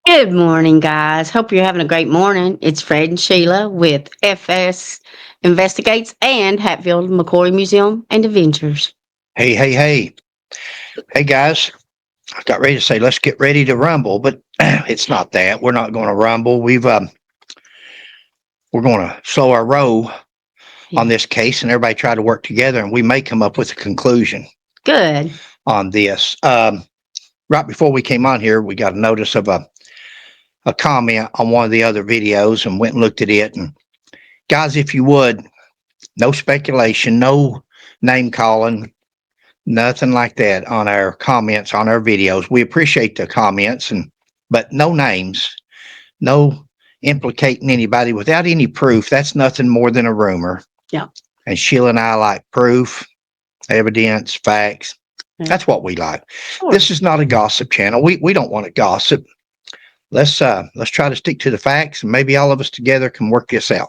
Good morning, guys. Hope you're having a great morning. It's Fred and Sheila with FS Investigates and Hatfield McCoy Museum and Adventures. Hey, hey, hey. Hey, guys. I got ready to say, let's get ready to rumble, but it's not that. We're not going to rumble. We're going to slow our roll on this case, and everybody try to work together, and we may come up with a conclusion Good. on this. Right before we came on here, we got a notice of a comment on one of the other videos and went and looked at it. And guys, if you would, no speculation, no name calling, nothing like that on our comments on our videos. We appreciate the comments, but no names, no implicating anybody without any proof. That's nothing more than a rumor. Yeah. And Sheila and I like proof, evidence, facts. Yeah. That's what we like. Sure. This is not a gossip channel. We don't want to gossip. Let's try to stick to the facts, and maybe all of us together can work this out.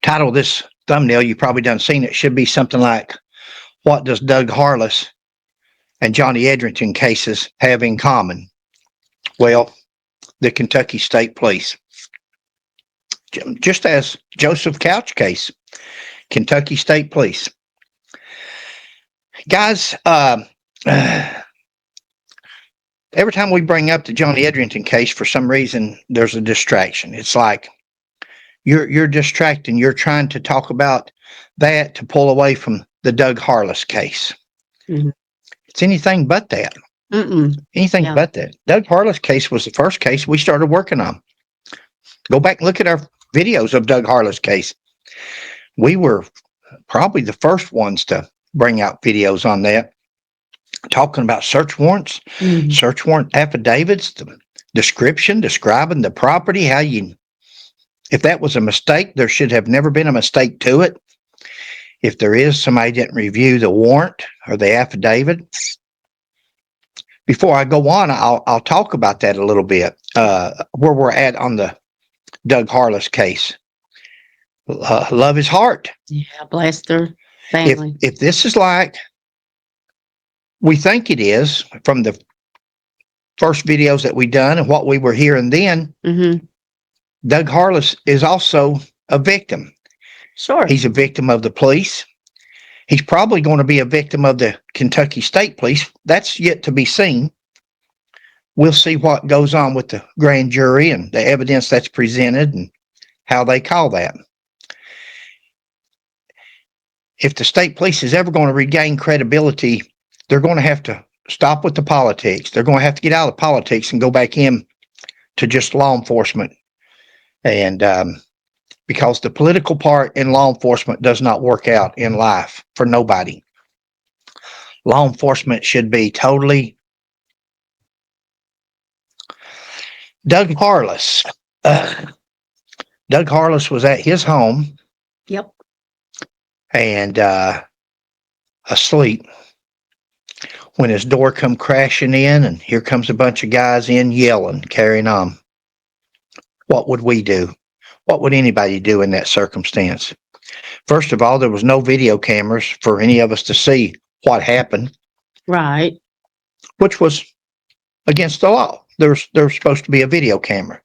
Title of this thumbnail, you probably done seen it, should be something like, what does Doug Harless and Johnny Edrington cases have in common? Well, the Kentucky State Police. Just as Joseph Couch case, Kentucky State Police. Guys, every time we bring up the Johnny Edrington case, for some reason, there's a distraction. It's like you're distracting. You're trying to talk about that to pull away from the Doug Harless case. Mhm. It's anything but that. Anything Yeah. but that. Doug Harless case was the first case we started working on. Go back and look at our videos of Doug Harless case. We were probably the first ones to bring out videos on that, talking about search warrants, Mhm. search warrant affidavits, the description, describing the property, if that was a mistake, there should have never been a mistake to it. If there is, somebody didn't review the warrant or the affidavit. Before I go on, I'll talk about that a little bit, where we're at on the Doug Harless case. Love his heart. Yeah, bless their family. If this is like we think it is from the first videos that we done and what we were hearing then, Doug Harless is also a victim. Sure. He's a victim of the police. He's probably going to be a victim of the Kentucky State Police. That's yet to be seen. We'll see what goes on with the grand jury and the evidence that's presented and how they call that. If the state police is ever going to regain credibility, they're going to have to stop with the politics. They're going to have to get out of politics and go back in to just law enforcement. And because the political part in law enforcement does not work out in life for nobody. Law enforcement should be totally. Doug Harless. Doug Harless was at his home. Yep. And asleep when his door come crashing in, and here comes a bunch of guys in yelling, carrying on. What would we do? What would anybody do in that circumstance? First of all, there was no video cameras for any of us to see what happened. Right. Which was against the law. There's supposed to be a video camera.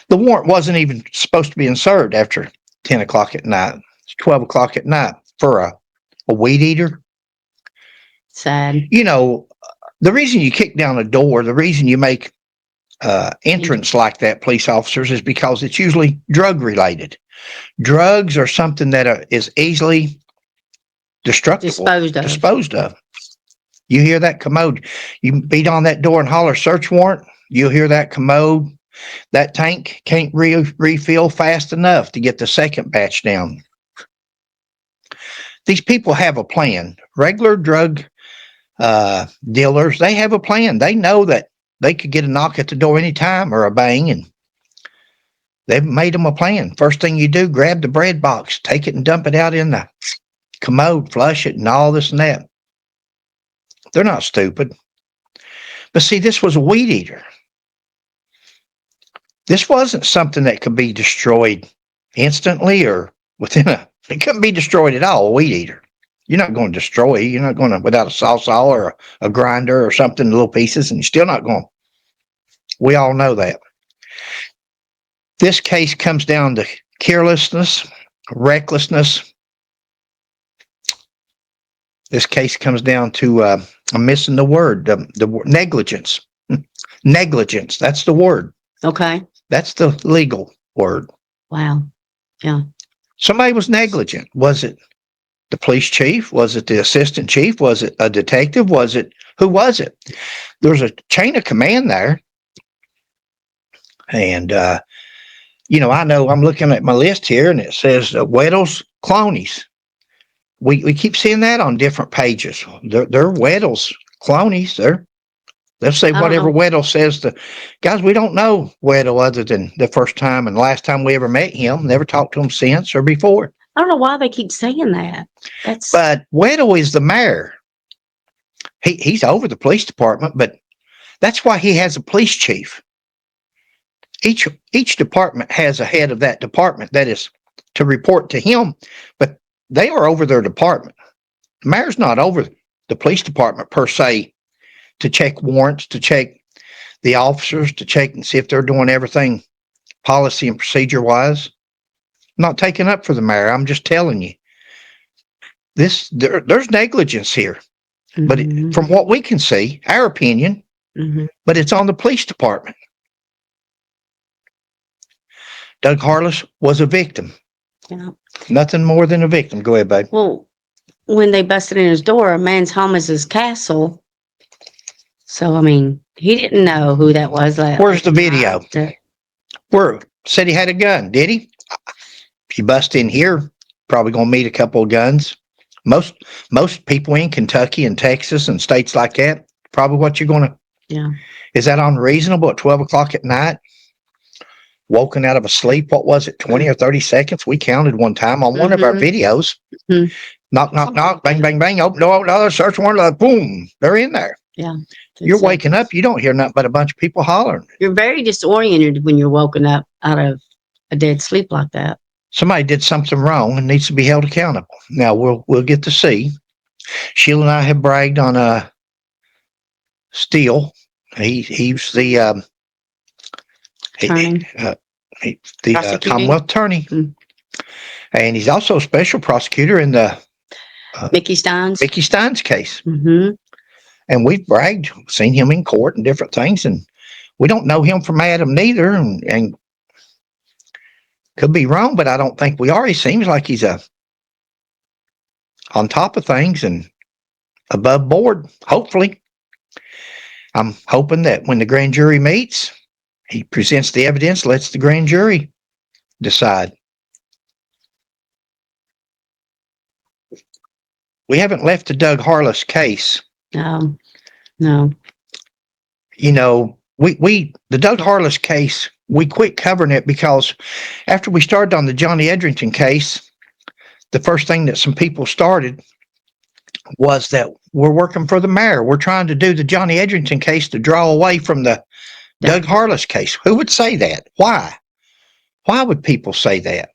The warrant wasn't even supposed to be inserted after 10 o'clock at night. It's 12 o'clock at night for a weed eater. Sad. You know, the reason you kick down a door, the reason you make entrance like that, police officers, is because it's usually drug related. Drugs are something that is easily destructible, disposed of. You hear that commode, you beat on that door and holler search warrant, you'll hear that commode. That tank can't refill fast enough to get the second batch down. These people have a plan. Regular drug dealers, they have a plan. They know that they could get a knock at the door anytime or a bang, and they've made them a plan. First thing you do, grab the bread box, take it and dump it out in the commode, flush it and all this and that. They're not stupid. But see, this was a weed eater. This wasn't something that could be destroyed instantly or it couldn't be destroyed at all, a weed eater. You're not going to destroy it. You're not going to, without a sawzall or a grinder or something, little pieces, and you're still not going. We all know that. This case comes down to carelessness, recklessness. This case comes down to, I'm missing the word, the negligence. Negligence, that's the word. Okay. That's the legal word. Wow. Yeah. Somebody was negligent. Was it the police chief? Was it the assistant chief? Was it a detective? Who was it? There's a chain of command there. And, I know I'm looking at my list here and it says Weddell's clonies. We keep seeing that on different pages. They're Weddell's clonies. They'll say whatever Weddell says to guys. We don't know Weddell other than the first time and last time we ever met him. Never talked to him since or before. I don't know why they keep saying that. But Weddell is the mayor. He's over the police department, but that's why he has a police chief. Each department has a head of that department that is to report to him, but they are over their department. The mayor's not over the police department per se to check warrants, to check the officers, to check and see if they're doing everything policy and procedure wise. I'm not taking up for the mayor. I'm just telling you. There's negligence here. But from what we can see, our opinion, but it's on the police department. Doug Harless was a victim. Yeah. Nothing more than a victim. Go ahead, babe. Well, when they busted in his door, a man's home is his castle. So, I mean, he didn't know who that was. Where's the video? Said he had a gun, did he? If you bust in here, probably going to meet a couple of guns. Most people in Kentucky and Texas and states like that, probably what you're going to. Yeah. Is that unreasonable at 12 o'clock at night? Woken out of a sleep, what was it, 20 or 30 seconds? We counted one time on one of our videos. Knock, knock, knock, bang, bang, bang, open door, search warrant, boom, they're in there. Yeah. You're waking up, you don't hear nothing but a bunch of people hollering. You're very disoriented when you're woken up out of a dead sleep like that. Somebody did something wrong and needs to be held accountable. Now we'll get to see. Sheila and I have bragged on Steele. He's the Commonwealth attorney, and he's also a special prosecutor in the Mickey Stein's case. And we've bragged, seen him in court and different things, and we don't know him from Adam neither, and could be wrong, but I don't think we are. He seems like he's on top of things and above board. Hopefully, I'm hoping that when the grand jury meets, he presents the evidence, lets the grand jury decide. We haven't left the Doug Harless case. No. The Doug Harless case, we quit covering it because after we started on the Johnny Edrington case, the first thing that some people started was that we're working for the mayor. We're trying to do the Johnny Edrington case to draw away from the Doug Harless case. Who would say that? Why? Why would people say that?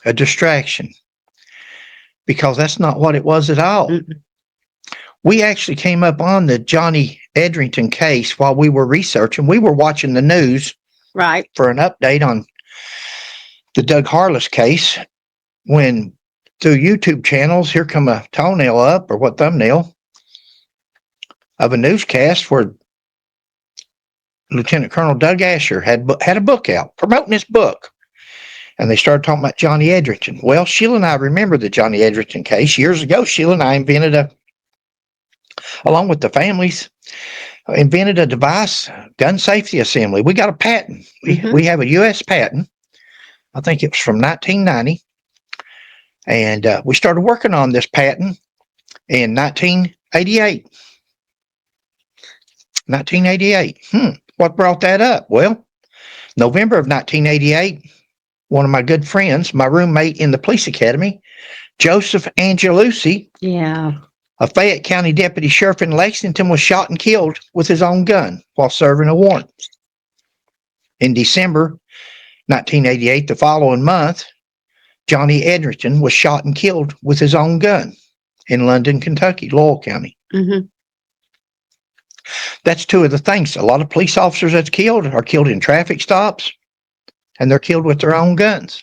A distraction. Because that's not what it was at all. We actually came up on the Johnny Edrington case while we were researching. We were watching the news for an update on the Doug Harless case when through YouTube channels, here come a thumbnail up of a newscast where Lieutenant Colonel Doug Asher had a book out promoting his book. And they started talking about Johnny Edrington. Well, Sheila and I remember the Johnny Edrington case. Years ago, Sheila and I invented along with the families, invented a device, gun safety assembly. We got a patent. We have a U.S. patent. I think it was from 1990. And we started working on this patent in 1988. 1988. What brought that up? Well, November of 1988, one of my good friends, my roommate in the police academy, Joseph Angelucci, a Fayette County deputy sheriff in Lexington, was shot and killed with his own gun while serving a warrant. In December 1988, the following month, Johnny Edrington was shot and killed with his own gun in London, Kentucky, Lowell County. Mm-hmm. That's two of the things. A lot of police officers that's killed are killed in traffic stops, and they're killed with their own guns.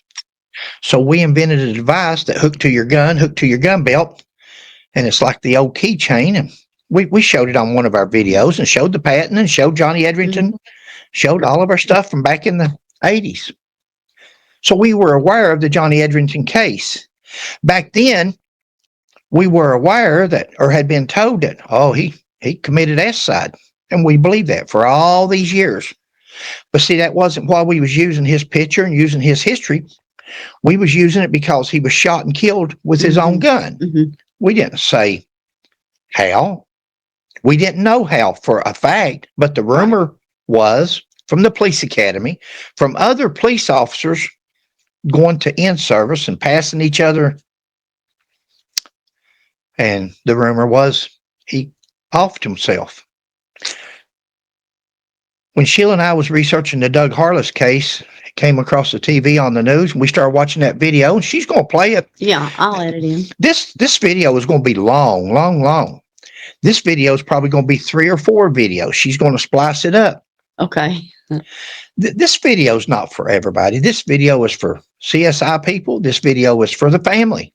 So we invented a device that hooked to your gun belt, and it's like the old keychain. And we showed it on one of our videos and showed the patent and showed Johnny Edrington, showed all of our stuff from back in the 80s. So we were aware of the Johnny Edrington case. Back then, we were aware that, or had been told that, oh, he committed suicide. And we believed that for all these years. But see, that wasn't why we was using his picture and using his history. We was using it because he was shot and killed with his own gun. Mm-hmm. We didn't say how. We didn't know how for a fact, but the rumor was from the police academy, from other police officers going to in service and passing each other. And the rumor was he offed himself. When Sheila and I was researching the Doug Harless case, it came across the TV on the news, and we started watching that video, and she's going to play it. Yeah, I'll add it in. This video is going to be long. This video is probably going to be 3 or 4 videos. She's going to splice it up. Okay. This video is not for everybody. This video is for CSI people. This video is for the family.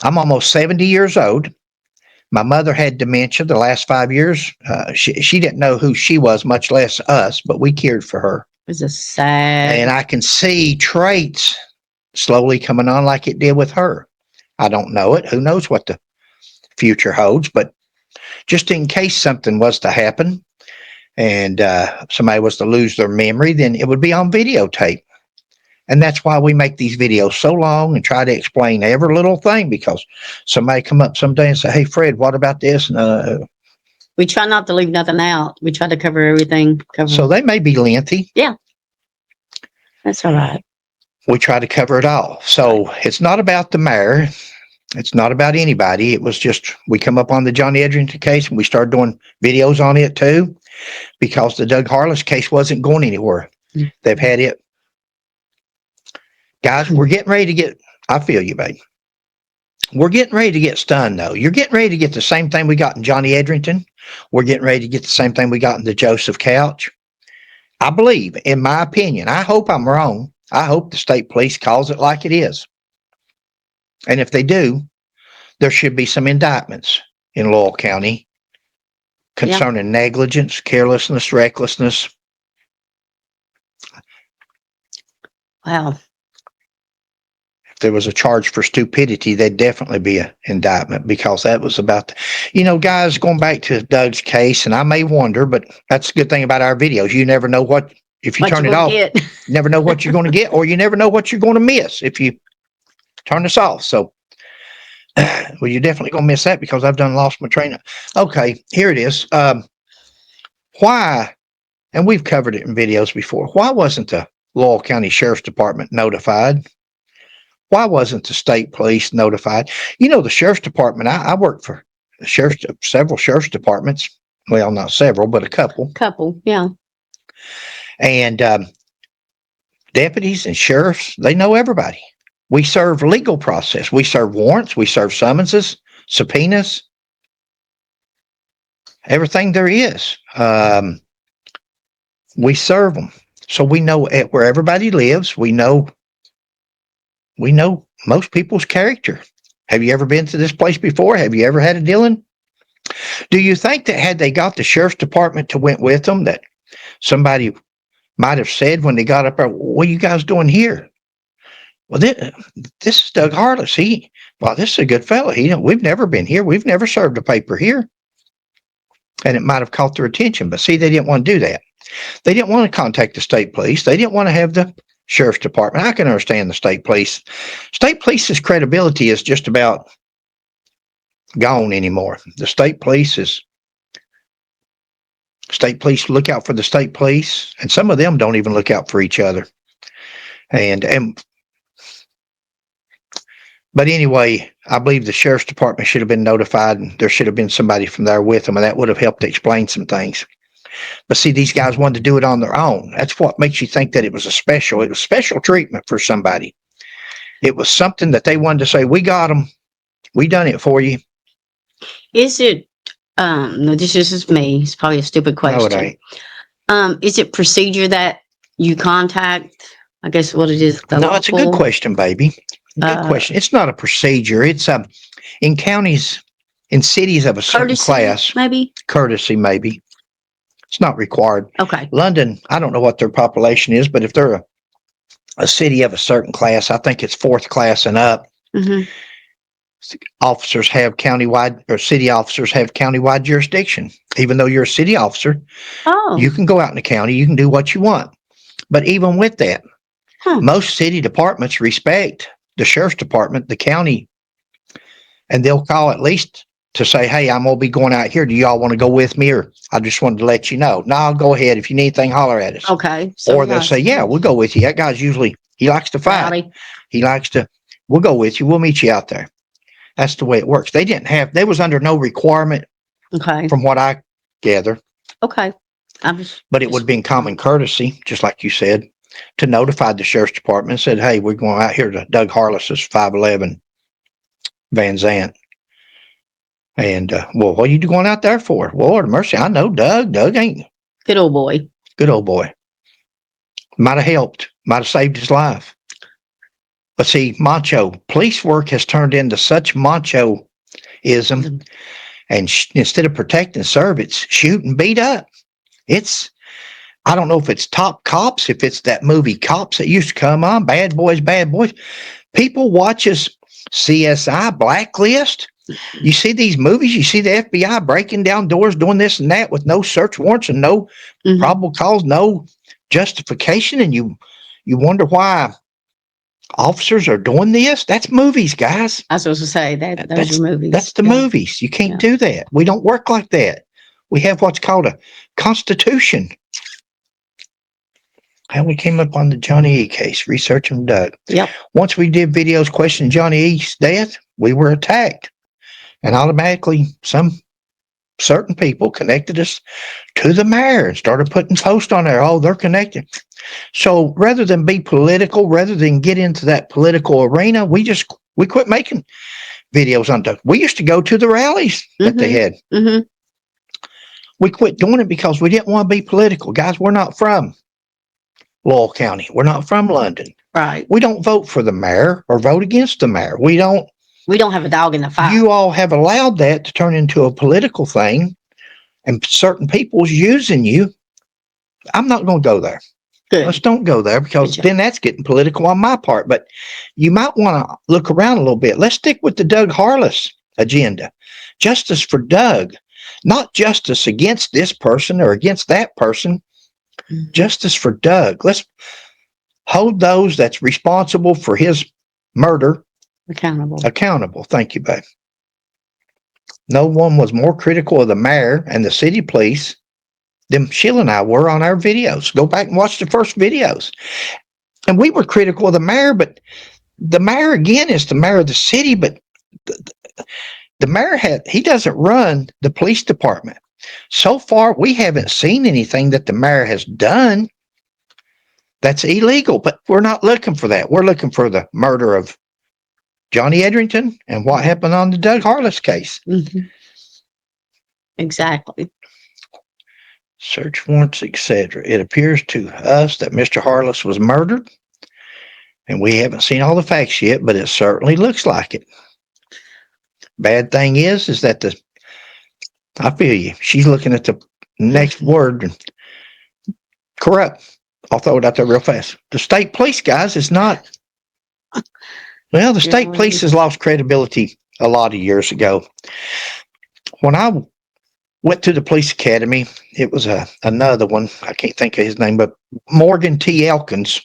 I'm almost 70 years old. My mother had dementia the last 5 years. She didn't know who she was, much less us, but we cared for her. It was a sad. And I can see traits slowly coming on like it did with her. I don't know it. Who knows what the future holds, but just in case something was to happen and somebody was to lose their memory, then it would be on videotape. And that's why we make these videos so long and try to explain every little thing, because somebody come up someday and say, hey, Fred, what about this? And, we try not to leave nothing out. We try to cover everything. so they may be lengthy. Yeah. That's all right. We try to cover it all. So it's not about the mayor. It's not about anybody. It was just, we come up on the Johnny Edrington case and we started doing videos on it too, because the Doug Harless case wasn't going anywhere. Mm. They've had it. Guys, we're getting ready to get, I feel you, babe. We're getting ready to get stunned, though. You're getting ready to get the same thing we got in Johnny Edrington. We're getting ready to get the same thing we got in the Joseph Couch. I believe, in my opinion, I hope I'm wrong. I hope the state police calls it like it is. And if they do, there should be some indictments in Lowell County concerning negligence, carelessness, recklessness. Wow. If there was a charge for stupidity, there'd definitely be an indictment, because that was about, guys, going back to Doug's case, and I may wonder, but that's the good thing about our videos. You never know what, if you turn it off, you never know what you're going to get, or you never know what you're going to miss if you turn this off. So, well, you're definitely going to miss that, because I've lost my train. Okay, here it is. Why, and we've covered it in videos before, why wasn't the Lowell County Sheriff's Department notified? Why wasn't the state police notified? The Sheriff's Department, I worked for several Sheriff's Departments. Well, not several, but a couple. Yeah. And deputies and sheriffs, they know everybody. We serve legal process. We serve warrants. We serve summonses, subpoenas, everything there is. We serve them. So we know where everybody lives. We know most people's character. Have you ever been to this place before? Have you ever had a dealing? Do you think that had they got the Sheriff's Department to went with them, that somebody might have said when they got up there, what are you guys doing here? Well, this is Doug Harless. This is a good fellow. We've never been here. We've never served a paper here. And it might have caught their attention. But see, they didn't want to do that. They didn't want to contact the state police. They didn't want to have the Sheriff's Department. I can understand the state police. State police's credibility is just about gone anymore. The state police look out for the state police, and some of them don't even look out for each other. But anyway, I believe the Sheriff's Department should have been notified, and there should have been somebody from there with them, and that would have helped to explain some things. But see, these guys wanted to do it on their own. That's what makes you think that it was special treatment for somebody. It was something that they wanted to say, we got them. We done it for you. Is it, no, this is just me. It's probably a stupid No, it question. ain't. Is it procedure that you contact, I guess what it is, the No, it's a good local? question, baby. Good question. It's not a procedure. It's in counties, in cities of a certain Courtesy, class, maybe? courtesy maybe. It's not required. Okay. London, I don't know what their population is, but if they're a city of a certain class, I think it's fourth class and up. Mm-hmm. Officers have countywide, or city officers have countywide jurisdiction. Even though you're a city officer, Oh. you can go out in the county, you can do what you want. But even with that, most city departments respect the sheriff's department, the county, and they'll call at least to say, hey, I'm going to be going out here. Do y'all want to go with me? Or I just wanted to let you know. No, I'll go ahead. If you need anything, holler at us. Okay. So Or they'll say, yeah, we'll go with you. That guy's usually, he likes to fight. Rowdy. He likes to, we'll go with you. We'll meet you out there. That's the way it works. They was under no requirement Okay. from what I gather, Okay. but it would be in common courtesy, just like you said, to notify the sheriff's department and said, hey, we're going out here to Doug Harless's 511 Van Zant. And, well, what are you going out there for? Lord mercy, I know Doug. Doug ain't. Good old boy. Good old boy. Might have helped. Might have saved his life. But see, police work has turned into such machoism. And instead of protect and serve, it's shoot and beat up. I don't know if it's Top Cops, if it's that movie Cops that used to come on, Bad Boys, Bad Boys. People watch us CSI, Blacklist. You see these movies, you see the FBI breaking down doors, doing this and that with no search warrants and no probable cause, no justification. And you wonder why officers are doing this. That's movies, guys. I was supposed to say those are movies. That's the movies. You can't do that. We don't work like that. We have what's called a constitution. How we came up on the Johnny E case, researching Doug. Yep. Once we did videos questioning Johnny E's death, we were attacked. And automatically some certain people connected us to the mayor and started putting posts on there. Oh, they're connected. So rather than be political, rather than get into that political arena, we quit making videos on Doug. We used to go to the rallies that they had. Mm-hmm. We quit doing it because we didn't want to be political. Guys, we're not from Lowell County. We're not from London. Right. We don't vote for the mayor or vote against the mayor. We don't have a dog in the fight. You all have allowed that to turn into a political thing, and certain people's using you. I'm not going to go there. Good. Let's don't go there, because then that's getting political on my part. But you might want to look around a little bit. Let's stick with the Doug Harless agenda. Justice for Doug, not justice against this person or against that person. Mm-hmm. Justice for Doug. Let's hold those that's responsible for his murder accountable. Thank you, babe. No one was more critical of the mayor and the city police than Sheila and I were on our videos. Go back and watch the first videos. And we were critical of the mayor, but the mayor, again, is the mayor of the city, but the mayor he doesn't run the police department. So far, we haven't seen anything that the mayor has done that's illegal, but we're not looking for that. We're looking for the murder of Johnny Edrington and what happened on the Doug Harless case. Mm-hmm. Exactly. Search warrants, etc. It appears to us that Mr. Harless was murdered, and we haven't seen all the facts yet, but it certainly looks like it. Bad thing is that I feel you. She's looking at the next word, corrupt. I'll throw it out there real fast. The state police, guys, is not. Well, the state police has lost credibility a lot of years ago. When I went to the police academy, it was another one. I can't think of his name, but Morgan T. Elkins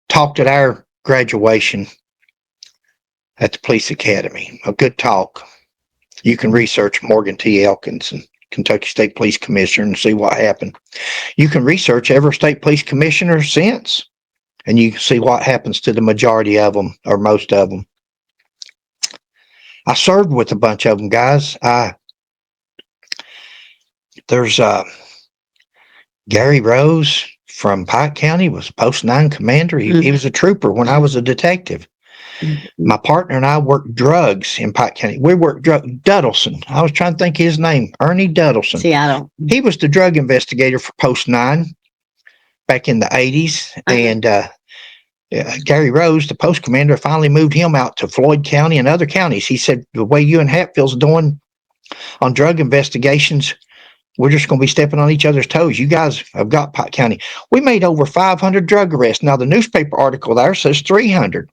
talked at our graduation at the police academy. A good talk. You can research Morgan T. Elkins and Kentucky State Police Commissioner and see what happened. You can research every state police commissioner since, and you can see what happens to the majority of them, or most of them. I served with a bunch of them, guys. There's Gary Rose, from Pike County, was Post 9 commander. He was a trooper when I was a detective. My partner and I worked drugs in Pike County. We worked Duddleson. I was trying to think his name. Ernie Duddleson. See, I don't. He was the drug investigator for Post 9 back in the 80s. And Gary Rose, the post commander, finally moved him out to Floyd County and other counties. He said, the way you and Hatfield's doing on drug investigations, we're just going to be stepping on each other's toes. You guys have got Pike County. We made over 500 drug arrests. Now, the newspaper article there says 300.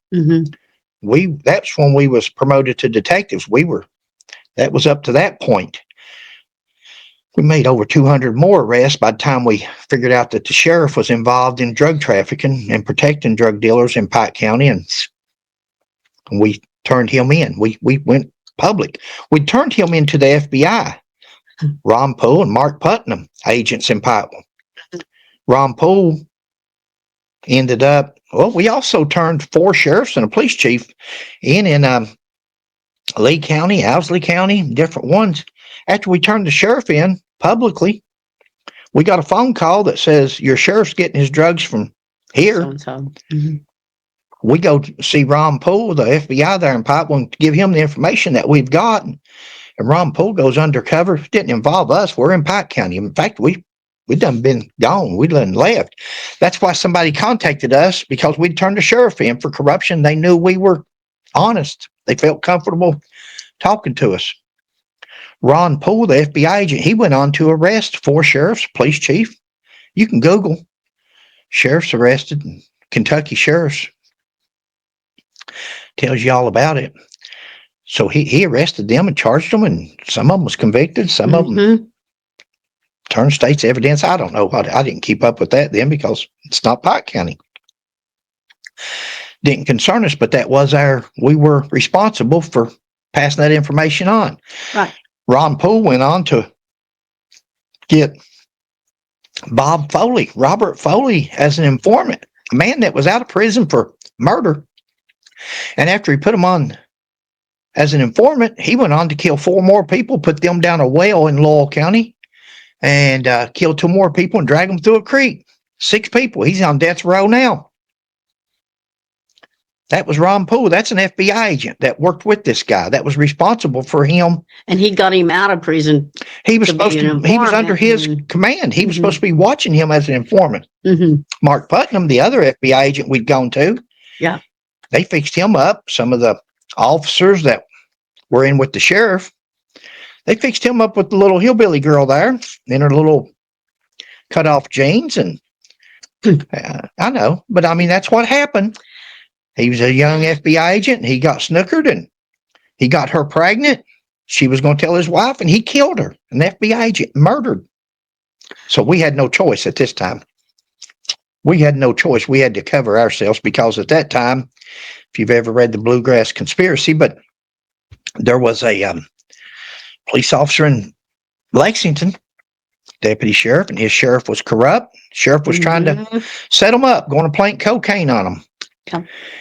That's when we was promoted to detectives. That was up to that point. We made over 200 more arrests by the time we figured out that the sheriff was involved in drug trafficking and protecting drug dealers in Pike County, and we turned him in. We went public. We turned him into the FBI. Ron Poole and Mark Putnam, agents in Pikeville. Ron Poole ended up, we also turned 4 sheriffs and a police chief in Lee County, Owsley County, different ones. After we turned the sheriff in publicly, we got a phone call that says, your sheriff's getting his drugs from here. We go see Ron Poole, the FBI there in Pikeville, and give him the information that we've got. And Ron Poole goes undercover. It didn't involve us. We're in Pike County. In fact, we done been gone. We done left. That's why somebody contacted us, because we'd turned the sheriff in for corruption. They knew we were honest. They felt comfortable talking to us. Ron Poole, the FBI agent, he went on to arrest 4 sheriffs, police chief. You can Google sheriffs arrested, Kentucky sheriffs. Tells you all about it. So he arrested them and charged them, and some of them was convicted. Some of them turned state's evidence. I don't know. I didn't keep up with that then because it's not Pike County. Didn't concern us, but that was we were responsible for passing that information on. Right. Ron Poole went on to get Robert Foley, as an informant, a man that was out of prison for murder. And after he put him on as an informant, he went on to kill 4 more people, put them down a well in Laurel County, and killed 2 more people and dragged them through a creek. 6 people. He's on death row now. That was Ron Poole. That's an FBI agent that worked with this guy, that was responsible for him. And he got him out of prison. He was he was under his command. He was supposed to be watching him as an informant. Mark Putnam, the other FBI agent we'd gone to, they fixed him up. Some of the officers that were in with the sheriff, they fixed him up with the little hillbilly girl there in her little cut off jeans. And I know, but I mean, that's what happened. He was a young FBI agent. He got snookered and he got her pregnant. She was going to tell his wife, and he killed her. An FBI agent, murdered. So we had no choice at this time. We had no choice. We had to cover ourselves, because at that time, if you've ever read the Bluegrass Conspiracy, but there was a police officer in Lexington, deputy sheriff, and his sheriff was corrupt. Sheriff was trying to set them up, going to plant cocaine on them.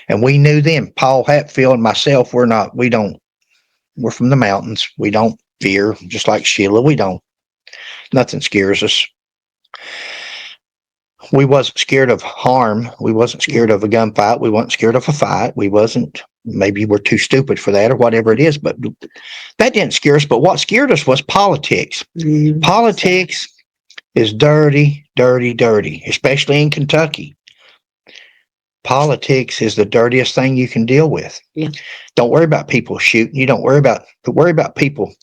And we knew then, Paul Hatfield and myself, we're from the mountains. We don't fear, just like Sheila. Nothing scares us. We wasn't scared of harm. We wasn't scared of a gunfight. We wasn't scared of a fight. Maybe we're too stupid for that or whatever it is, but that didn't scare us. But what scared us was politics. Politics is dirty, dirty, dirty, especially in Kentucky. Politics is the dirtiest thing you can deal with. Don't worry about people shooting you. Worry about people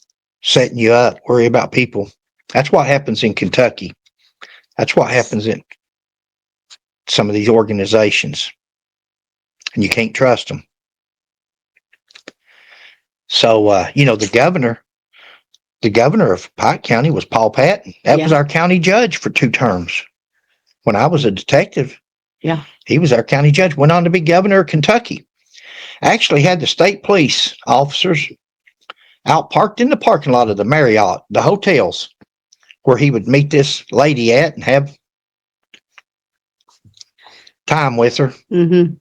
setting you up. Worry about people. That's what happens in Kentucky. That's what happens in some of these organizations. And you can't trust them. So, the governor of Pike County was Paul Patton. That was our county judge for 2 terms. When I was a detective, he was our county judge, went on to be governor of Kentucky. Actually had the state police officers out parked in the parking lot of the Marriott, the hotels, where he would meet this lady at and have time with her. The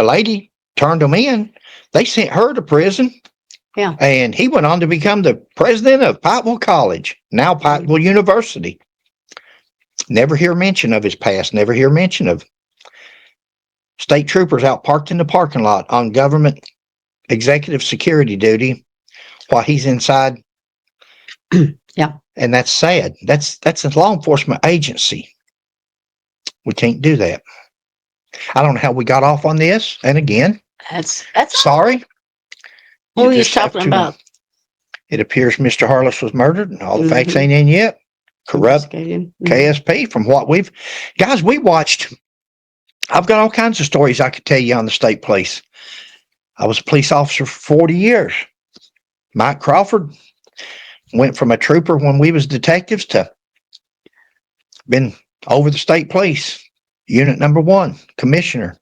lady turned him in. They sent her to prison. And he went on to become the president of Pikeville College, now Pikeville University. Never hear mention of his past. Never hear mention of state troopers out parked in the parking lot on government executive security duty while he's inside. Yeah. And that's sad. That's a law enforcement agency. We can't do that. I don't know how we got off on this. And again, That's sorry. what You we was just have talking to- about. It appears Mr. Harless was murdered and all the facts Mhm. ain't in yet. Corrupt Investigating. Mhm. KSP from what we watched. I've got all kinds of stories I could tell you on the state police. I was a police officer for 40 years. Mike Crawford went from a trooper when we was detectives to been over the state police, unit number 1, commissioner.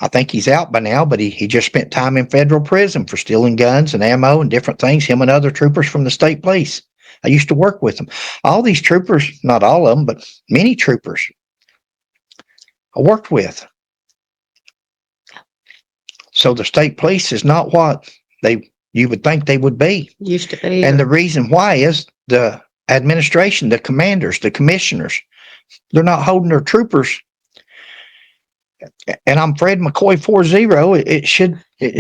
I think he's out by now, but he just spent time in federal prison for stealing guns and ammo and different things, him and other troopers from the state police. I used to work with them. All these troopers, not all of them, but many troopers I worked with. So the state police is not what you would think they would be. Used to be. And the reason why is the administration, the commanders, the commissioners, they're not holding their troopers. And I'm Fred McCoy 40.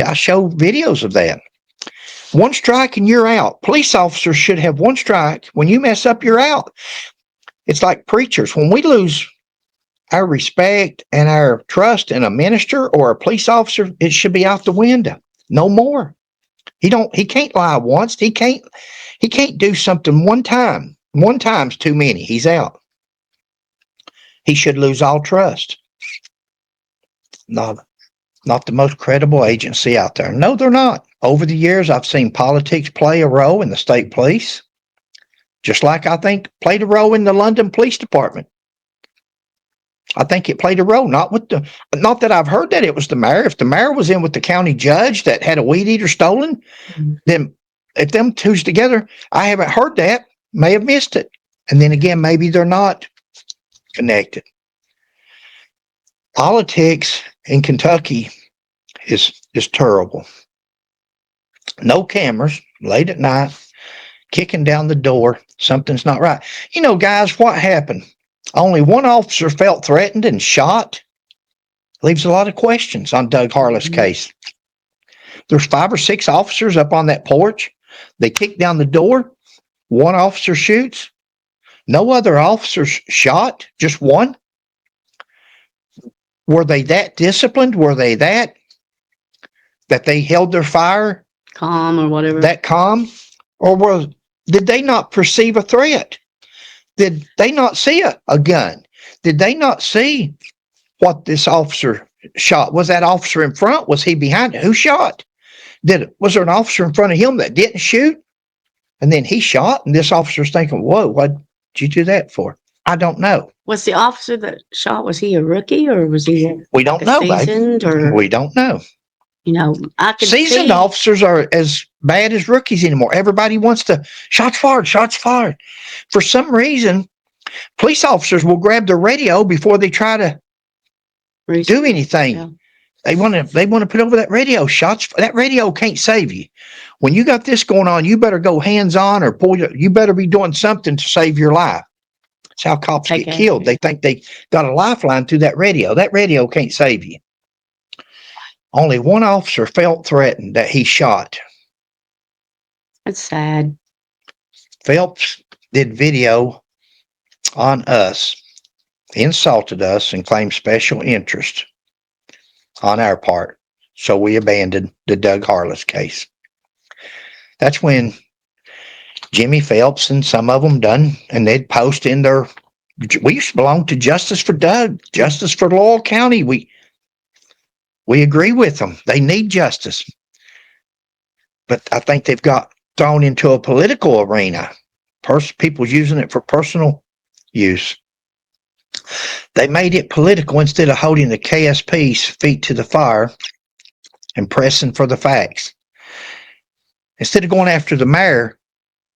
I show videos of that. One strike and you're out. Police officers should have one strike. When you mess up, you're out. It's like preachers. When we lose our respect and our trust in a minister or a police officer, it should be out the window. No more. He can't lie once. He can't do something one time. One time's too many. He's out. He should lose all trust. Not the most credible agency out there. No, they're not. Over the years, I've seen politics play a role in the state police, just like I think played a role in the London Police Department. I think it played a role, not that I've heard that it was the mayor. If the mayor was in with the county judge that had a weed eater stolen, then if them two's together, I haven't heard that, may have missed it. And then again, maybe they're not connected. Politics in Kentucky is terrible. No cameras, late at night, kicking down the door. Something's not right. You know, guys, what happened? Only one officer felt threatened and shot. Leaves a lot of questions on Doug Harless' case. There's 5 or 6 officers up on that porch. They kick down the door. One officer shoots. No other officers shot, just one. Were they that disciplined? Were they that they held their fire? Calm or whatever. That calm? Or did they not perceive a threat? Did they not see a gun? Did they not see what this officer shot? Was that officer in front? Was he behind it? Who shot? Was there an officer in front of him that didn't shoot? And then he shot, and this officer's thinking, whoa, what did you do that for? I don't know. Was the officer that shot, was he a rookie or was he We don't know, seasoned? Or, we don't know. you know, I could Seasoned see. officers are as bad as rookies anymore. Everybody wants to shots fired, shots fired. For some reason, police officers will grab their radio before they try to do anything. Yeah. They want to put over that radio. That radio can't save you. When you got this going on, you better go hands on or you better be doing something to save your life. That's how cops get killed. They think they got a lifeline through that radio. That radio can't save you. Only one officer felt threatened that he shot. That's sad. Phelps did video on us, insulted us, and claimed special interest on our part. So we abandoned the Doug Harless case. That's when Jimmy Phelps and some of them done, and they'd post in their, we used to belong to Justice for Doug, Justice for Laurel County. We agree with them. They need justice. But I think they've got thrown into a political arena. People's using it for personal use. They made it political instead of holding the KSP's feet to the fire and pressing for the facts. Instead of going after the mayor,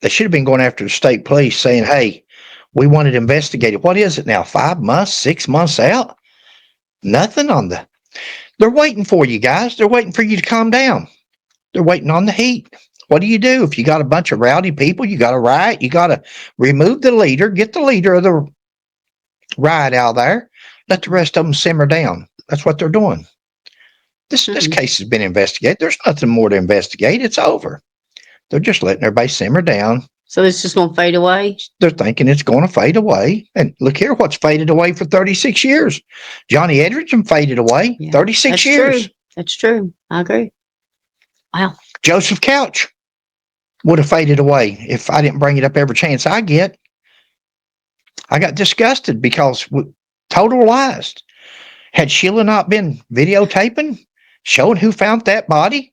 they should have been going after the state police saying, hey, we want it investigated. What is it now? 5 months, 6 months out? Nothing on they're waiting for you guys. They're waiting for you to calm down. They're waiting on the heat. What do? If you got a bunch of rowdy people, you got to riot. You got to remove the leader, get the leader of the riot out there, let the rest of them simmer down. That's what they're doing. This case has been investigated. There's nothing more to investigate. It's over. They're just letting everybody simmer down. So it's just going to fade away? They're thinking it's going to fade away. And look here, what's faded away for 36 years. Johnny Edrington faded away 36 years. True. That's true. I agree. Wow. Joseph Couch would have faded away if I didn't bring it up every chance I get. I got disgusted because total lies. Had Sheila not been videotaping, showing who found that body?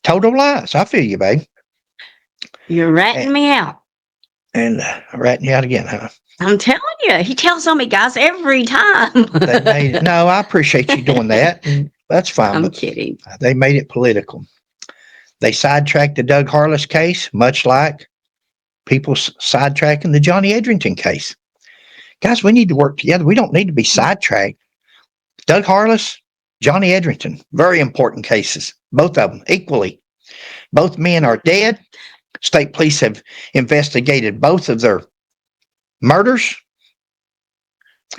Total lies. I feel you, babe. You're ratting me out. And ratting you out again, huh? I'm telling you, he tells on me, guys, every time. No, I appreciate you doing that. That's fine. I'm kidding. They made it political. They sidetracked the Doug Harless case, much like people sidetracking the Johnny Edrington case. Guys, we need to work together. We don't need to be sidetracked. Doug Harless, Johnny Edrington, very important cases. Both of them equally. Both men are dead. State police have investigated both of their murders.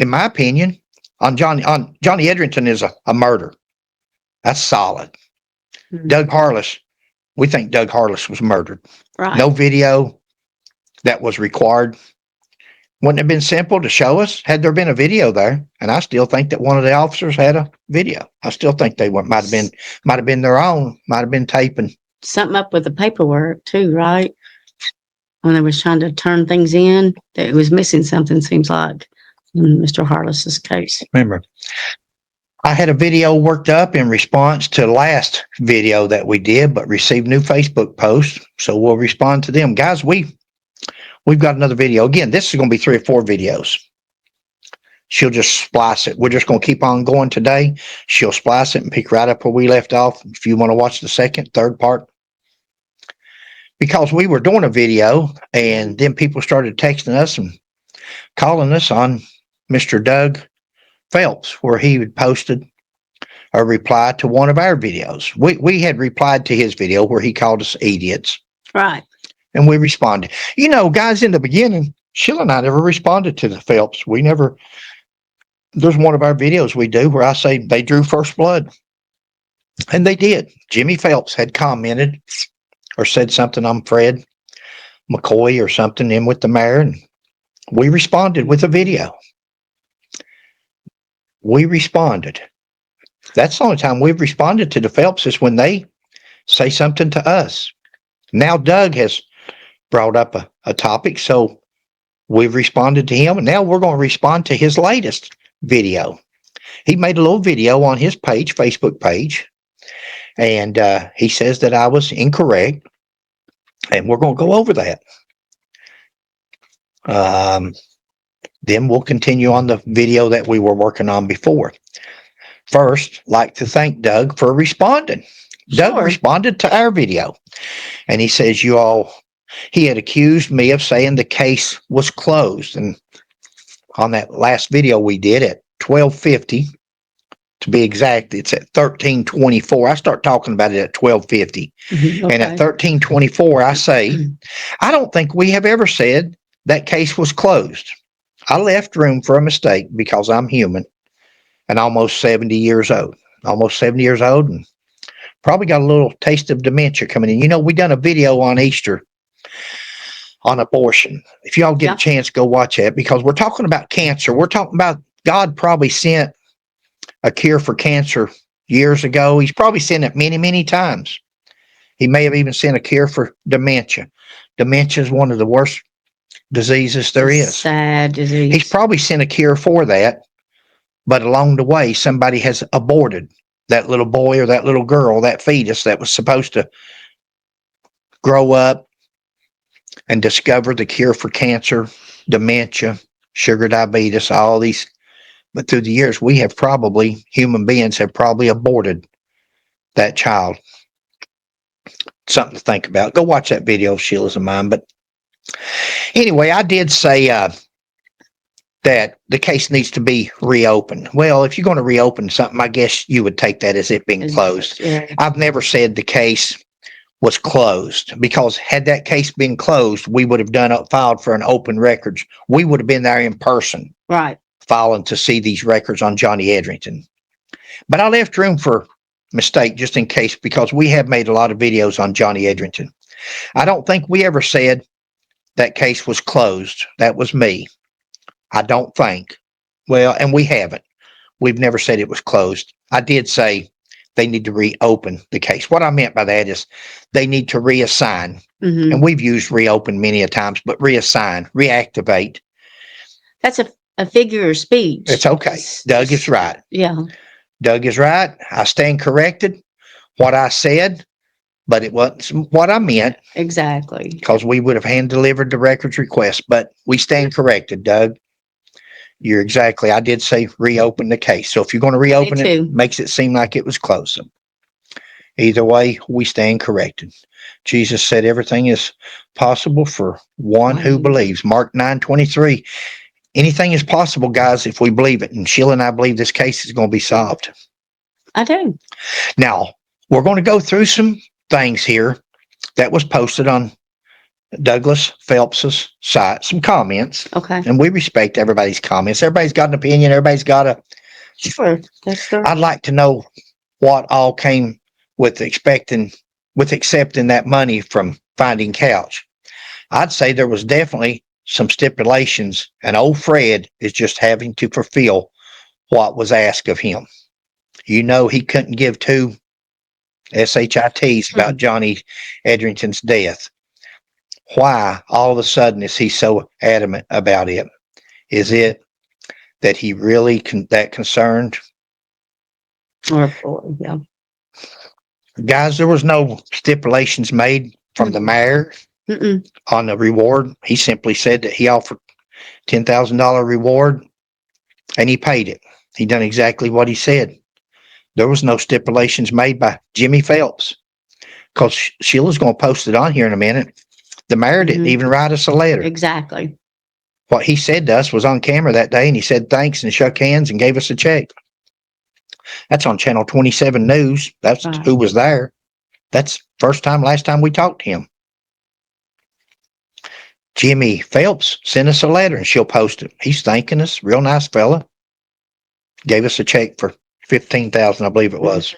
In my opinion, on Johnny Edrington is a murder. That's solid. Mm-hmm. Doug Harless, we think Doug Harless was murdered. Right. No video that was required. Wouldn't it have been simple to show us had there been a video there? And I still think that one of the officers had a video. I still think they might have been their own, might have been taping. Something up with the paperwork too, right? When they was trying to turn things in, it was missing something, seems like, in Mr. Harless's case. Remember, I had a video worked up in response to the last video that we did, but received new Facebook posts, so we'll respond to them. Guys, we've got another video. Again, this is going to be 3 or 4 videos. She'll just splice it. We're just going to keep on going today. She'll splice it and pick right up where we left off. If you want to watch the second, third part. Because we were doing a video and then people started texting us and calling us on Mr. Doug Phelps, where he had posted a reply to one of our videos. We had replied to his video where he called us idiots. Right. And we responded. You know, guys, in the beginning, Sheila and I never responded to the Phelps. There's one of our videos we do where I say they drew first blood. And they did. Jimmy Phelps had commented or said something on Fred McCoy or something in with the mayor. And we responded with a video. We responded. That's the only time we've responded to the Phelps is when they say something to us. Now Doug has brought up a topic, so we've responded to him, and now we're going to respond to his latest video. He made a little video on his page, Facebook page, and he says that I was incorrect, and we're going to go over that. Then we'll continue on the video that we were working on before. First, like to thank Doug for responding. Sure. Doug responded to our video, and he says he had accused me of saying the case was closed. And on that last video we did at 12:50, to be exact, it's at 13:24. I start talking about it at 12:50. Mm-hmm, okay. And at 13:24, I say, I don't think we have ever said that case was closed. I left room for a mistake because I'm human and almost 70 years old. And probably got a little taste of dementia coming in. You know, we done a video on Easter on abortion. If y'all get a chance, go watch that, because we're talking about cancer. We're talking about God probably sent a cure for cancer years ago. He's probably sent it many, many times. He may have even sent a cure for dementia. Dementia is one of the worst diseases there is. Sad disease. He's probably sent a cure for that, but along the way, somebody has aborted that little boy or that little girl, that fetus that was supposed to grow up and discover the cure for cancer, dementia, sugar diabetes, all these. But through the years, human beings have probably aborted that child. Something to think about. Go watch that video of Sheila's and mine. But anyway, I did say that the case needs to be reopened. Well, if you're going to reopen something, I guess you would take that as it being closed. Yeah. I've never said the case was closed, because had that case been closed, we would have filed for an open records. We would have been there in person Right. filing to see these records on Johnny Edrington. But I left room for mistake just in case, because we have made a lot of videos on Johnny Edrington. I don't think we ever said that case was closed. That was me. I don't think. Well, and we haven't. We've never said it was closed. I did say they need to reopen the case. What I meant by that is they need to reassign. Mm-hmm. And we've used reopen many a times, but reassign, reactivate. That's a figure of speech. It's okay. Doug is right. Yeah. Doug is right. I stand corrected. What I said, but it wasn't what I meant. Exactly. Because we would have hand delivered the records request, but we stand corrected, Doug. You're exactly. I did say reopen the case. So if you're going to reopen it, makes it seem like it was closed. Either way, we stand corrected. Jesus said everything is possible for one who believes. Mark 9:23. Anything is possible, guys, if we believe it. And Sheila and I believe this case is going to be solved. I do. Now, we're going to go through some things here that was posted on Douglas Phelps's site, some comments. Okay. And we respect everybody's comments. Everybody's got an opinion. Everybody's got a... Sure. That's true. I'd like to know what all came with accepting that money from Finding Couch. I'd say there was definitely some stipulations, and old Fred is just having to fulfill what was asked of him. You know, he couldn't give two SHITs about Johnny Edrington's death. Why all of a sudden is he so adamant about it? Is it that he really that concerned? Or yeah. Guys, there was no stipulations made from the mayor on the reward. He simply said that he offered $10,000 reward and he paid it. He done exactly what he said. There was no stipulations made by Jimmy Phelps, because Sheila's going to post it on here in a minute. The mayor didn't even write us a letter. Exactly. What he said to us was on camera that day, and he said thanks and shook hands and gave us a check. That's on Channel 27 News. That's who was there. That's last time we talked to him. Jimmy Phelps sent us a letter, and she'll post it. He's thanking us. Real nice fella. Gave us a check for $15,000, I believe it was.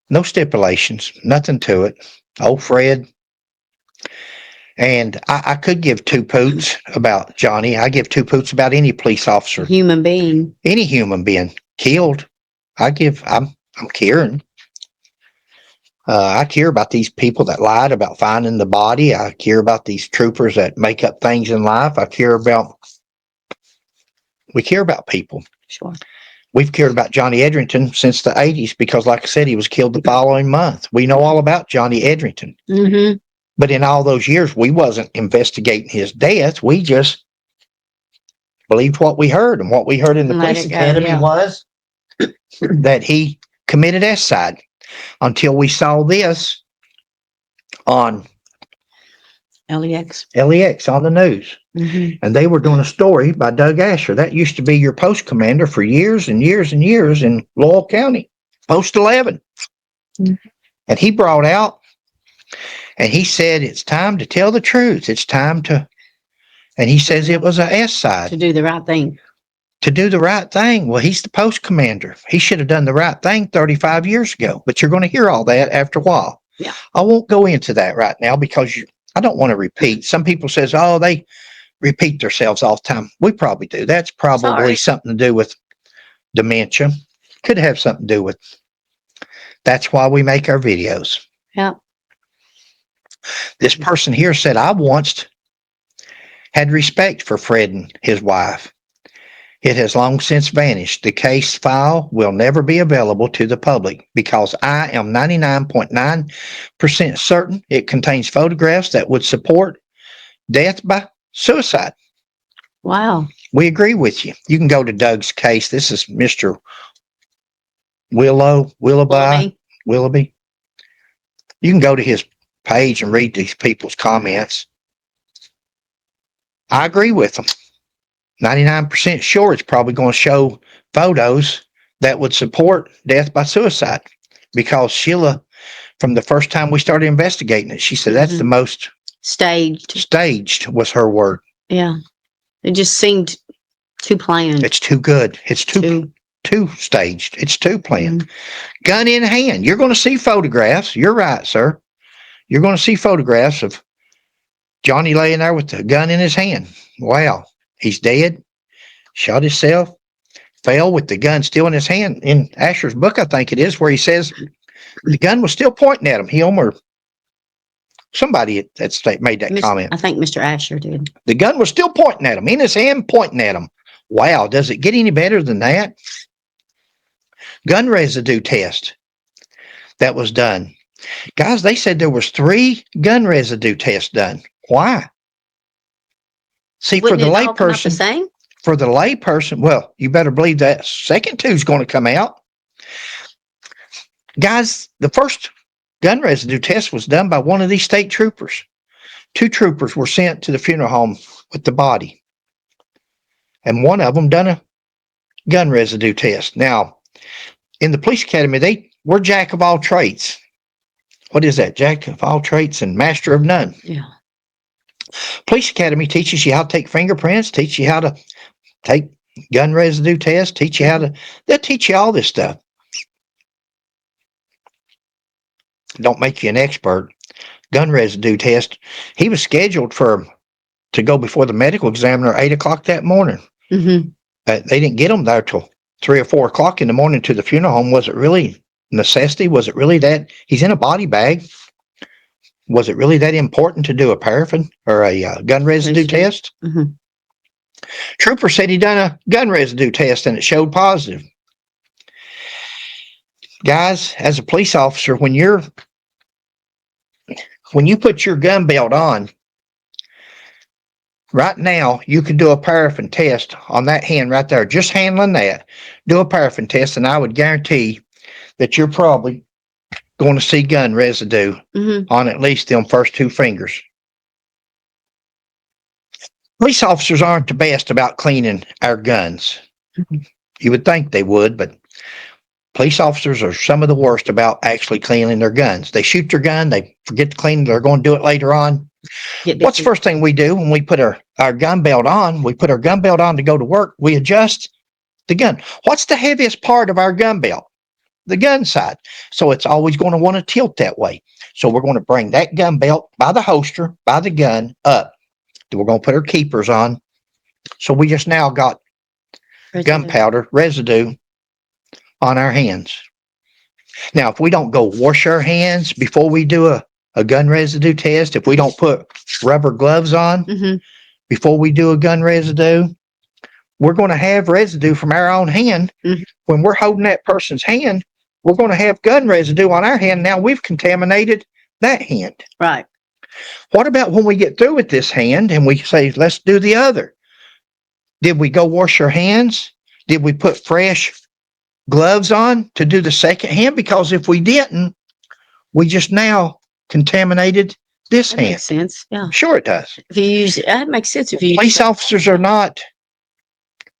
No stipulations, nothing to it. Old Fred. And I could give two poots about Johnny. I give two poots about any police officer. Human being. Any human being killed. I'm caring. I care about these people that lied about finding the body. I care about these troopers that make up things in life. We care about people. Sure. We've cared about Johnny Edrington since the 80s because, like I said, he was killed the following month. We know all about Johnny Edrington. Mm-hmm. But in all those years, we wasn't investigating his death. We just believed what we heard. And what we heard in the police academy was that he committed suicide, until we saw this on LEX on the news. Mm-hmm. And they were doing a story by Doug Asher. That used to be your post commander for years and years and years in Loyal County, Post 11. Mm-hmm. And he brought out, and he said, it's time to tell the truth. It's time to, and he says it was a side. To do the right thing. To do the right thing. Well, he's the post commander. He should have done the right thing 35 years ago. But you're going to hear all that after a while. Yeah. I won't go into that right now because I don't want to repeat. Some people says, oh, they repeat themselves all the time. We probably do. That's probably something to do with dementia. Could have something to do with. That's why we make our videos. Yeah. This person here said, I once had respect for Fred and his wife. It has long since vanished. The case file will never be available to the public because I am 99.9% certain it contains photographs that would support death by suicide. Wow. We agree with you. You can go to Doug's case. This is Mr. Willoughby. You can go to his page and read these people's comments. I agree with them. 99% sure it's probably going to show photos that would support death by suicide because Sheila from the first time we started investigating it. She said that's the most staged was her word. Yeah. It just seemed too planned. It's too good. It's too staged. It's too planned. Gun in hand. You're going to see photographs. You're right, sir. You're going to see photographs of Johnny laying there with the gun in his hand. Wow. He's dead. Shot himself. Fell with the gun still in his hand. In Asher's book, I think it is, where he says the gun was still pointing at him. Him or somebody at that state made that comment. I think Mr. Asher did. The gun was still pointing at him, in his hand, pointing at him. Wow. Does it get any better than that? Gun residue test that was done. Guys, they said there was 3 gun residue tests done. Why? See, Wouldn't for the it all come out the layperson, same? for the layperson, well, you better believe that second 2 is going to come out. Guys, the first gun residue test was done by one of these state troopers. 2 troopers were sent to the funeral home with the body. And one of them done a gun residue test. Now, in the police academy, we're jack of all trades. What is that? Jack of all trades and master of none. Yeah. Police academy teaches you how to take fingerprints, teach you how to take gun residue tests, they'll teach you all this stuff. Don't make you an expert. Gun residue test. He was scheduled to go before the medical examiner at 8 o'clock that morning. Mm-hmm. They didn't get him there till 3 or 4 o'clock in the morning to the funeral home. Was it really necessity? Was it really that? He's in a body bag. Was it really that important to do a paraffin or a gun residue test? Mm-hmm. Trooper said he done a gun residue test and it showed positive. Guys, as a police officer, when you put your gun belt on, right now, you can do a paraffin test on that hand right there, just handling that. Do a paraffin test, and I would guarantee that you're probably going to see gun residue on at least them first 2 fingers. Police officers aren't the best about cleaning our guns. You would think they would, but police officers are some of the worst about actually cleaning their guns. They shoot their gun, they forget to clean it, they're going to do it later on. What's the first thing we do when we put our gun belt on? We put our gun belt on to go to work. We adjust the gun. What's the heaviest part of our gun belt? The gun side. So it's always going to want to tilt that way. So we're going to bring that gun belt by the holster, by the gun, up. Then we're going to put our keepers on. So we just now got gunpowder residue on our hands. Now, if we don't go wash our hands before we do a gun residue test, if we don't put rubber gloves on before we do a gun residue, we're going to have residue from our own hand. When we're holding that person's hand, we're going to have gun residue on our hand. Now we've contaminated that hand. Right. What about when we get through with this hand and we say, let's do the other? Did we go wash our hands? Did we put fresh gloves on to do the second hand? Because if we didn't, we just now contaminated this hand. Makes sense. Yeah. Sure it does. If you use it, that makes sense. If you Police officers are not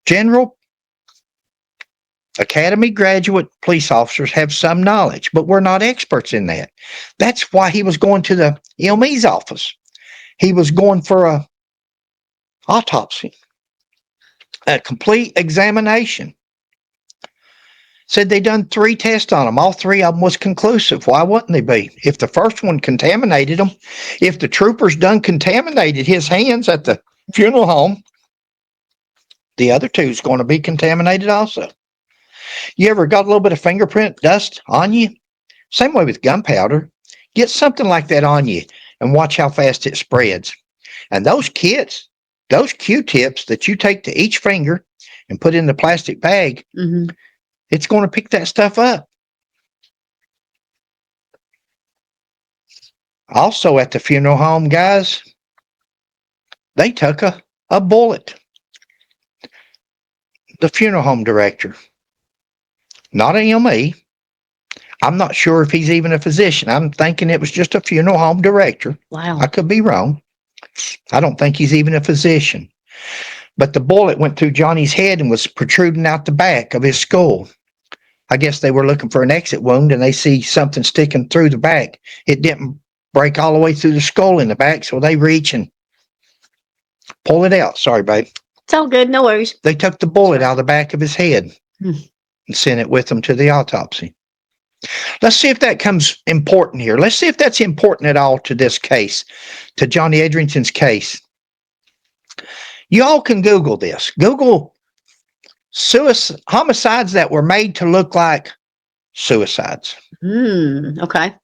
general academy graduate police officers, have some knowledge, but we're not experts in that. That's why he was going to the LME's office. He was going for a autopsy, a complete examination. Said they done 3 tests on him. All 3 of them was conclusive. Why wouldn't they be? If the first one contaminated him, if the troopers done contaminated his hands at the funeral home, the other 2 is going to be contaminated also. You ever got a little bit of fingerprint dust on you? Same way with gunpowder. Get something like that on you and watch how fast it spreads. And those kits, those Q-tips that you take to each finger and put in the plastic bag, it's going to pick that stuff up. Also at the funeral home, guys, they took a bullet. The funeral home director, not an ME. I'm not sure if he's even a physician. I'm thinking it was just a funeral home director. Wow. I could be wrong. I don't think he's even a physician. But the bullet went through Johnny's head and was protruding out the back of his skull. I guess they were looking for an exit wound and they see something sticking through the back. It didn't break all the way through the skull in the back, so they reach and pull it out. Sorry, babe. It's all good. No worries. They took the bullet out of the back of his head Hmm. and sent it with them to the autopsy. Let's see if that comes important here. Let's see if that's important at all to this case, to Johnny Edrington's case. You all can Google this. Google homicides that were made to look like suicides. Okay.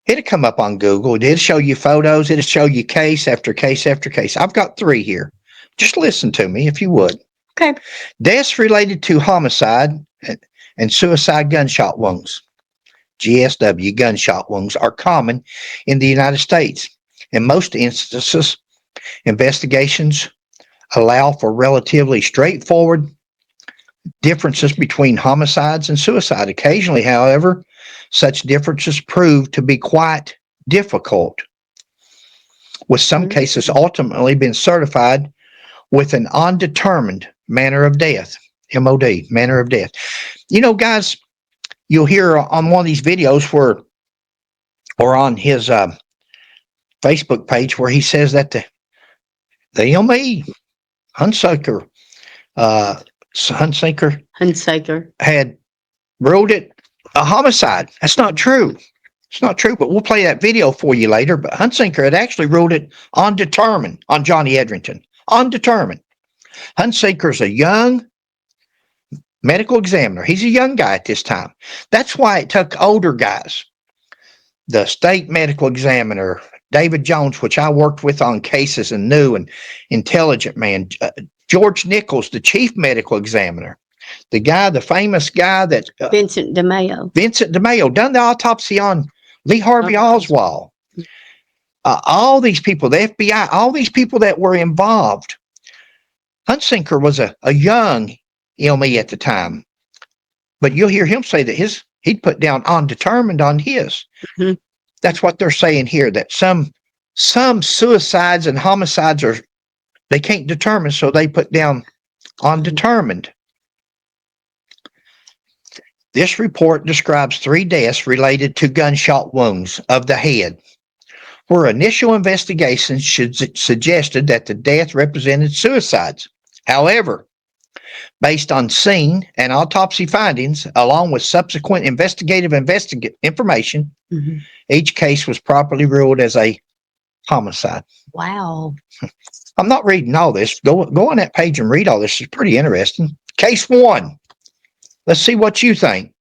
It'll come up on Google. It'll show you photos. It'll show you case after case after case. I've got 3 here. Just listen to me if you would. Okay. Deaths related to homicide and suicide gunshot wounds, GSW gunshot wounds, are common in the United States. In most instances, investigations allow for relatively straightforward differences between homicides and suicide. Occasionally, however, such differences prove to be quite difficult, with some cases ultimately being certified with an undetermined manner of death, MOD, manner of death. You know, guys, you'll hear on one of these videos or on his Facebook page where he says that the ME Hunsaker had ruled it a homicide. That's not true. It's not true, but we'll play that video for you later. But Hunsaker had actually ruled it undetermined on Johnny Edrington. Undetermined. Hunsaker's a young medical examiner. He's a young guy at this time. That's why it took older guys. The state medical examiner, David Jones, which I worked with on cases and knew, and intelligent man. George Nichols, the chief medical examiner. The famous guy that Vincent DeMayo done the autopsy on Lee Harvey Oswald. All these people, the FBI, all these people that were involved. Hunsaker was a young ME at the time, but you'll hear him say that he'd put down undetermined on his. Mm-hmm. That's what they're saying here, that some suicides and homicides they can't determine, so they put down undetermined. This report describes 3 deaths related to gunshot wounds of the head, where initial investigations suggested that the death represented suicides. However, based on scene and autopsy findings, along with subsequent investigative information, each case was properly ruled as a homicide. Wow. I'm not reading all this. Go on that page and read all this. It's pretty interesting. Case 1. Let's see what you think.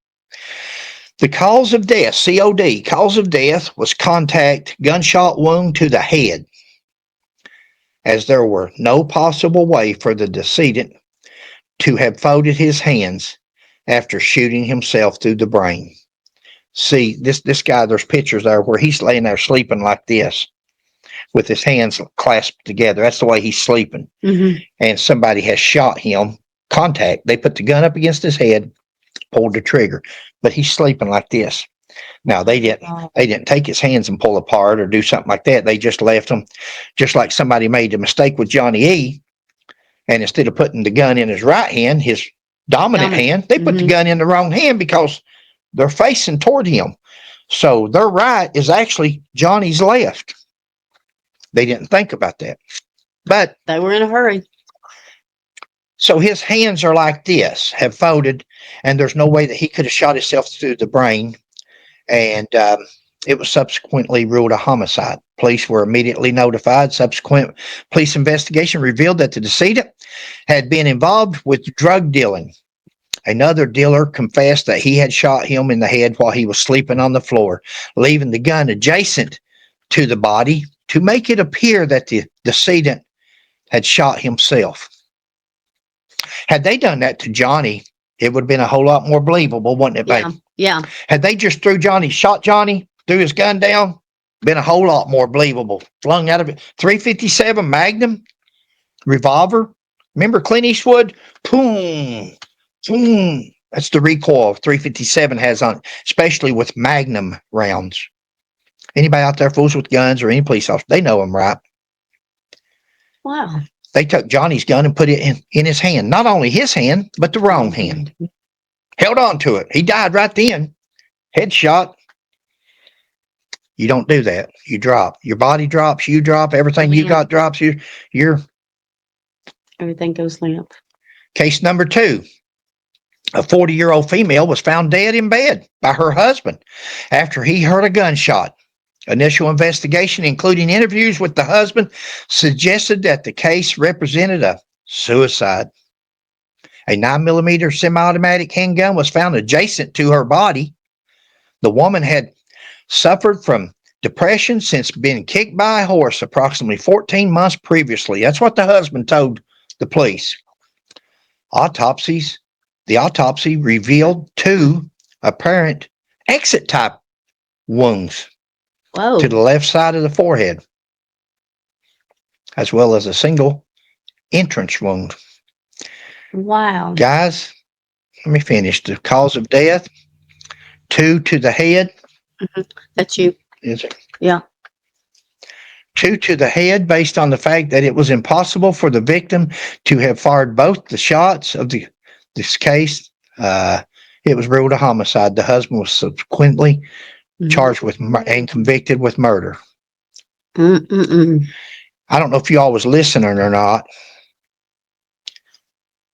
The cause of death, COD, cause of death was contact gunshot wound to the head, as there were no possible way for the decedent to have folded his hands after shooting himself through the brain. See, this guy, there's pictures there where he's laying there sleeping like this with his hands clasped together. That's the way he's sleeping. Mm-hmm. And somebody has shot him. Contact. They put the gun up against his head, pulled the trigger, but he's sleeping like this. Now they didn't take his hands and pull apart or do something like that. They just left him, just like somebody made a mistake with Johnny E. And instead of putting the gun in his right hand, his dominant hand, they put the gun in the wrong hand because they're facing toward him. So their right is actually Johnny's left. They didn't think about that, but they were in a hurry. So his hands are like this, have folded, and there's no way that he could have shot himself through the brain. And it was subsequently ruled a homicide. Police were immediately notified. Subsequent police investigation revealed that the decedent had been involved with drug dealing. Another dealer confessed that he had shot him in the head while he was sleeping on the floor, leaving the gun adjacent to the body to make it appear that the decedent had shot himself. Had they done that to Johnny, it would have been a whole lot more believable, wouldn't it, babe? Yeah. Had they just shot Johnny, threw his gun down, been a whole lot more believable. Flung out of it. 357 Magnum revolver. Remember Clint Eastwood? Boom, boom. That's the recoil 357 has on, especially with Magnum rounds. Anybody out there fools with guns or any police officer, they know them, right? Wow. They took Johnny's gun and put it in his hand. Not only his hand, but the wrong hand. held on to it. He died right then. Headshot. You don't do that. You drop. Your body drops. You drop. Everything you got drops. You're. Everything goes limp. Case number 2. A 40-year-old female was found dead in bed by her husband after he heard a gunshot. Initial investigation, including interviews with the husband, suggested that the case represented a suicide. A 9mm semi-automatic handgun was found adjacent to her body. The woman had suffered from depression since being kicked by a horse approximately 14 months previously. That's what the husband told the police. The autopsy revealed 2 apparent exit-type wounds to the left side of the forehead, as well as a single entrance wound. Wow. Guys, let me finish. The cause of death, 2 to the head. Mm-hmm. That's you. Is it? Yeah. 2 to the head, based on the fact that it was impossible for the victim to have fired both the shots of this case. It was ruled a homicide. The husband was subsequently charged with and convicted with murder. I don't know if y'all was listening or not.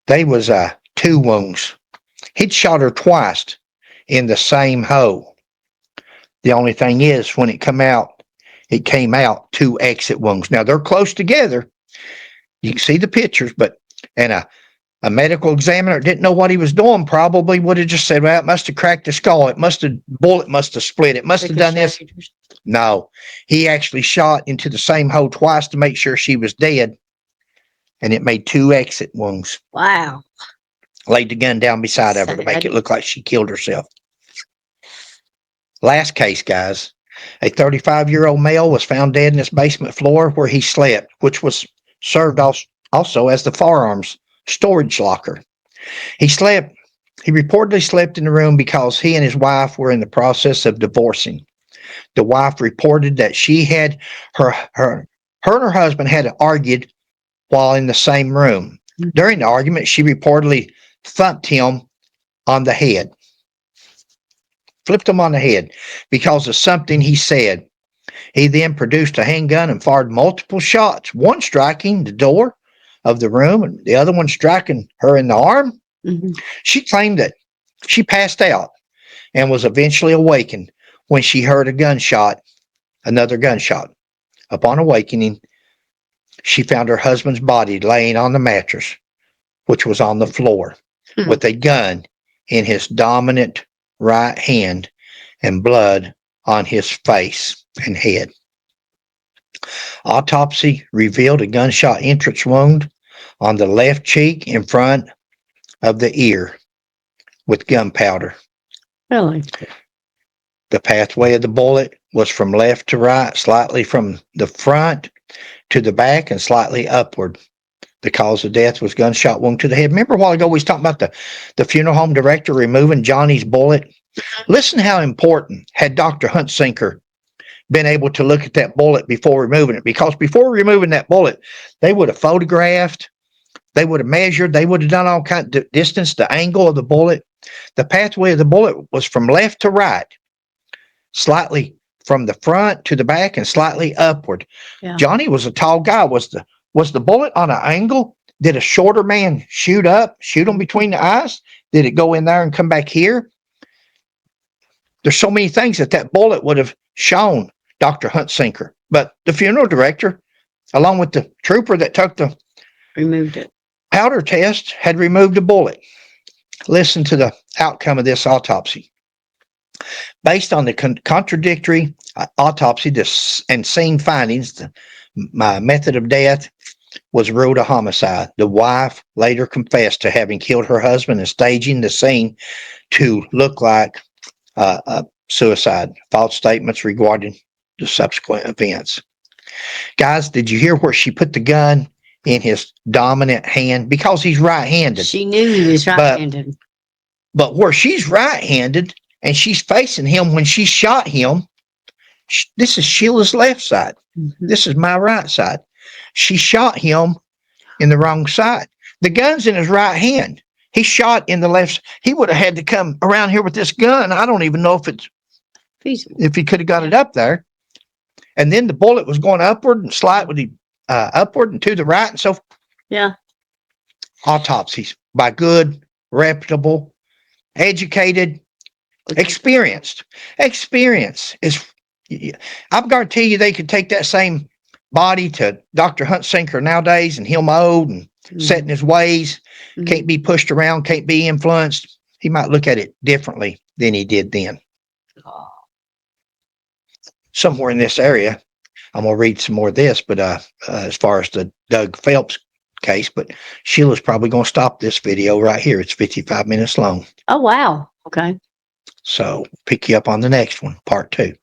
They was 2 wounds. He'd shot her twice in the same hole. The only thing is, when it came out 2 exit wounds. Now they're close together. You can see the pictures, and a medical examiner didn't know what he was doing. Probably would have just said, "Well, it must have cracked the skull. Bullet must have split. It must have done this." No, he actually shot into the same hole twice to make sure she was dead, and it made 2 exit wounds. Wow. Laid the gun down beside her to make it look like she killed herself. Last case, guys. A 35-year-old male was found dead in his basement floor where he slept, which was served also as the firearms storage locker. He reportedly slept in the room because he and his wife were in the process of divorcing. The wife reported that she had her and her husband had argued while in the same room. During the argument, she reportedly thumped him on the head. Flipped him on the head because of something he said. He then produced a handgun and fired multiple shots, one striking the door of the room and the other one striking her in the arm. She claimed that she passed out and was eventually awakened when she heard another gunshot. Upon awakening, she found her husband's body laying on the mattress, which was on the floor, with a gun in his dominant right hand and blood on his face and head. Autopsy revealed a gunshot entrance wound on the left cheek in front of the ear with gunpowder. Really? The pathway of the bullet was from left to right, slightly from the front to the back, and slightly upward. The cause of death was gunshot wound to the head. Remember a while ago we was talking about the funeral home director removing Johnny's bullet? Listen how important had Dr. Huntsinker been able to look at that bullet before removing it, because before removing that bullet, they would have photographed, they would have measured, they would have done all kinds of distance, the angle of the bullet. The pathway of the bullet was from left to right, slightly from the front to the back, and slightly upward. Yeah. Johnny was a tall guy. Was the bullet on an angle? Did a shorter man shoot him between the eyes? Did it go in there and come back here? There's so many things that bullet would have shown Dr. Huntsinker. But the funeral director, along with the trooper that took the removed it powder test, had removed the bullet. Listen to the outcome of this autopsy. Based on the contradictory autopsy and scene findings, my method of death was ruled a homicide. The wife later confessed to having killed her husband and staging the scene to look like suicide. False statements regarding the subsequent events. Guys, did you hear where she put the gun in his dominant hand? Because he's right-handed. She knew he was right-handed. But where she's right-handed and she's facing him when she shot him, this is Sheila's left side. This is my right side. She shot him in the wrong side. The gun's in his right hand. He shot in the left. He would have had to come around here with this gun. I don't even know if it's Feasible. if he could have got it up there. And then the bullet was going upward and slightly upward and to the right. And so Yeah. autopsies by good, reputable, educated, experienced. Experience is, I guarantee you they could take that same body to Dr. Huntsinker nowadays and he'll mold and set in his ways, can't be pushed around, can't be influenced. He might look at it differently than he did then. Somewhere in this area, I'm going to read some more of this, but as far as the Doug Phelps case, but Sheila's probably going to stop this video right here. It's 55 minutes long. Oh, wow. Okay. So pick you up on the next one, part 2.